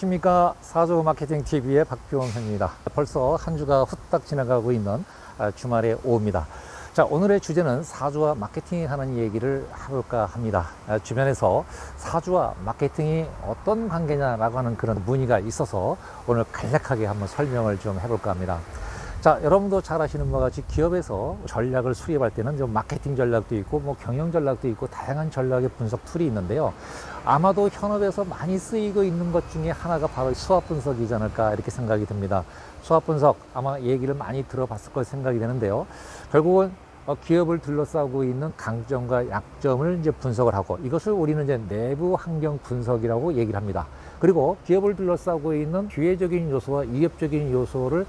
안녕하십니까. 사주 마케팅 TV의 박병현입니다. 벌써 한 주가 후딱 지나가고 있는 주말의 오후입니다. 자, 오늘의 주제는 사주와 마케팅이 하는 얘기를 해볼까 합니다. 주변에서 사주와 마케팅이 어떤 관계냐라고 하는 그런 문의가 있어서 오늘 간략하게 한번 설명을 좀 해볼까 합니다. 자, 여러분도 잘 아시는 바와 같이 기업에서 전략을 수립할 때는 좀 마케팅 전략도 있고 뭐 경영 전략도 있고 다양한 전략의 분석 툴이 있는데요. 아마도 현업에서 많이 쓰이고 있는 것 중에 하나가 바로 수합 분석이지 않을까 이렇게 생각이 듭니다. 수합 분석 아마 얘기를 많이 들어봤을 걸 생각이 되는데요. 결국은 기업을 둘러싸고 있는 강점과 약점을 이제 분석을 하고 이것을 우리는 이제 내부 환경 분석이라고 얘기를 합니다. 그리고 기업을 둘러싸고 있는 기회적인 요소와 위협적인 요소를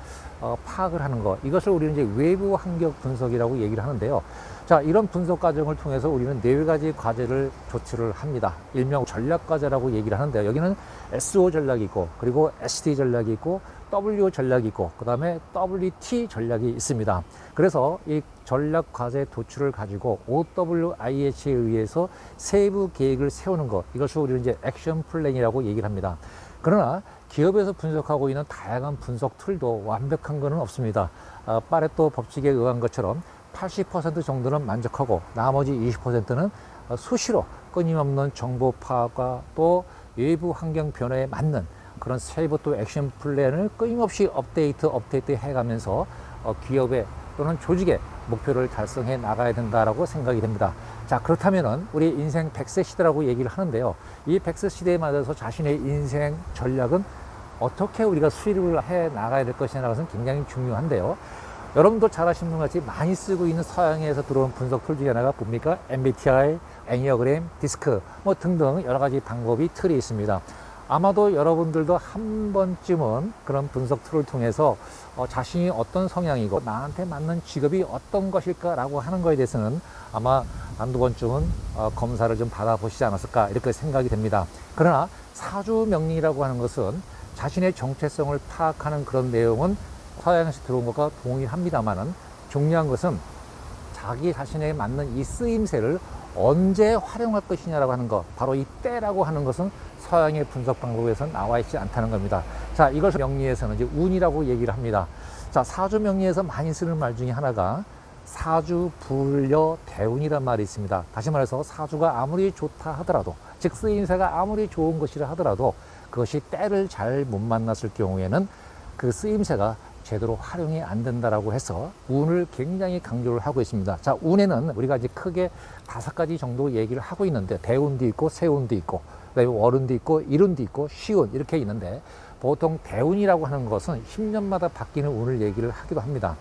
파악을 하는 것, 이것을 우리는 이제 외부 환경 분석이라고 얘기를 하는데요. 자, 이런 분석 과정을 통해서 우리는 네 가지 과제를 조치를 합니다. 일명 전략 과제라고 얘기를 하는데요. 여기는 SO 전략이 있고, 그리고 SD 전략이 있고, W 전략이 있고, 그 다음에 WT 전략이 있습니다. 그래서 이 전략 과제 도출을 가지고 OWIH에 의해서 세부 계획을 세우는 것, 이것을 우리는 이제 액션 플랜이라고 얘기를 합니다. 그러나 기업에서 분석하고 있는 다양한 분석 툴도 완벽한 것은 없습니다. 파레토 법칙에 의한 것처럼 80% 정도는 만족하고 나머지 20%는 수시로 끊임없는 정보 파악과 또 외부 환경 변화에 맞는 그런 세부 또 액션 플랜을 끊임없이 업데이트 해가면서 기업의 또는 조직의 목표를 달성해 나가야 된다라고 생각이 됩니다. 자, 그렇다면은 우리 인생 100세 시대라고 얘기를 하는데요. 이 100세 시대에 맞아서 자신의 인생 전략은 어떻게 우리가 수립을 해 나가야 될 것이냐는 것은 굉장히 중요한데요. 여러분도 잘 아시는 것 같이 많이 쓰고 있는 서양에서 들어온 분석 툴 중에 하나가 뭡니까? MBTI, 애니어그램, 디스크 뭐 등등 여러 가지 방법이 틀이 있습니다. 아마도 여러분들도 한 번쯤은 그런 분석 툴을 통해서 자신이 어떤 성향이고 나한테 맞는 직업이 어떤 것일까 라고 하는 것에 대해서는 아마 한두 번쯤은 검사를 좀 받아보시지 않았을까 이렇게 생각이 됩니다. 그러나 사주 명리라고 하는 것은 자신의 정체성을 파악하는 그런 내용은 서양에서 들어온 것과 동일합니다만은 중요한 것은 자기 자신에 맞는 이 쓰임새를 언제 활용할 것이냐라고 하는 것, 바로 이 때라고 하는 것은 서양의 분석 방법에서 나와 있지 않다는 겁니다. 자, 이것을 명리에서는 이제 운이라고 얘기를 합니다. 자, 사주 명리에서 많이 쓰는 말 중에 하나가 사주 불려 대운이란 말이 있습니다. 다시 말해서 사주가 아무리 좋다 하더라도, 즉 쓰임새가 아무리 좋은 것이라 하더라도 그것이 때를 잘 못 만났을 경우에는 그 쓰임새가 제대로 활용이 안 된다라고 해서 운을 굉장히 강조를 하고 있습니다. 자, 운에는 우리가 이제 크게 5가지 정도 얘기를 하고 있는데 대운도 있고 세운도 있고 그다음에 월운도 있고 일운도 있고 시운 이렇게 있는데 보통 대운이라고 하는 것은 10년마다 바뀌는 운을 얘기를 하기도 합니다.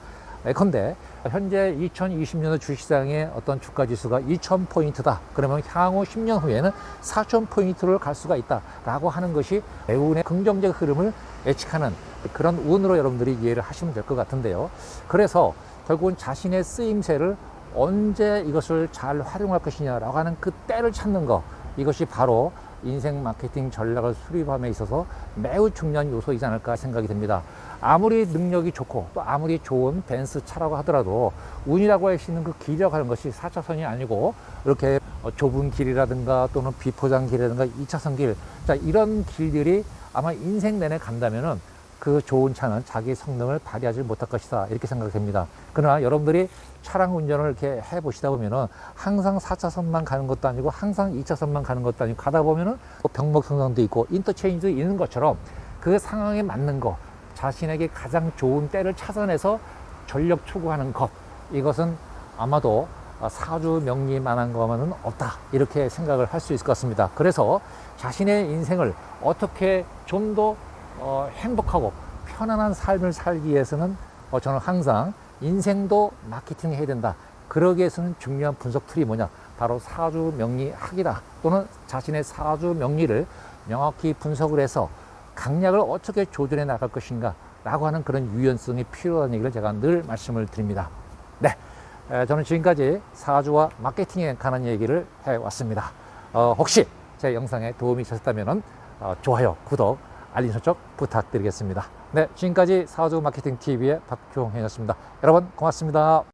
예컨대 현재 2020년의 주식시장의 어떤 주가지수가 2000포인트다. 그러면 향후 10년 후에는 4000포인트를 갈 수가 있다라고 하는 것이 대운의 긍정적 흐름을 예측하는 그런 운으로 여러분들이 이해를 하시면 될 것 같은데요. 그래서 결국은 자신의 쓰임새를 언제 이것을 잘 활용할 것이냐라고 하는 그 때를 찾는 것, 이것이 바로 인생 마케팅 전략을 수립함에 있어서 매우 중요한 요소이지 않을까 생각이 됩니다. 아무리 능력이 좋고 또 아무리 좋은 벤츠 차라고 하더라도 운이라고 할 수 있는 그 길이라고 하는 것이 4차선이 아니고 이렇게 좁은 길이라든가 또는 비포장 길이라든가 2차선 길, 자, 이런 길들이 아마 인생 내내 간다면은 그 좋은 차는 자기 성능을 발휘하지 못할 것이다 이렇게 생각됩니다. 그러나 여러분들이 차량 운전을 이렇게 해보시다 보면은 항상 4차선만 가는 것도 아니고 항상 2차선만 가는 것도 아니고 가다 보면은 병목성장도 있고 인터체인지도 있는 것처럼 그 상황에 맞는 것, 자신에게 가장 좋은 때를 찾아내서 전력 추구하는 것, 이것은 아마도 사주 명리만한 것만은 없다 이렇게 생각을 할 수 있을 것 같습니다. 그래서 자신의 인생을 어떻게 좀 더 행복하고 편안한 삶을 살기 위해서는 저는 항상 인생도 마케팅 해야 된다. 그러기 위해서는 중요한 분석 툴이 뭐냐? 바로 사주 명리 학이다. 또는 자신의 사주 명리를 명확히 분석을 해서 강약을 어떻게 조절해 나갈 것인가 라고 하는 그런 유연성이 필요하다는 얘기를 제가 늘 말씀을 드립니다. 네, 저는 지금까지 사주와 마케팅에 관한 얘기를 해왔습니다. 혹시 제 영상에 도움이 되셨다면 좋아요, 구독, 알림 설정 부탁드리겠습니다. 네, 지금까지 사주 마케팅 TV의 박효형이었습니다. 여러분 고맙습니다.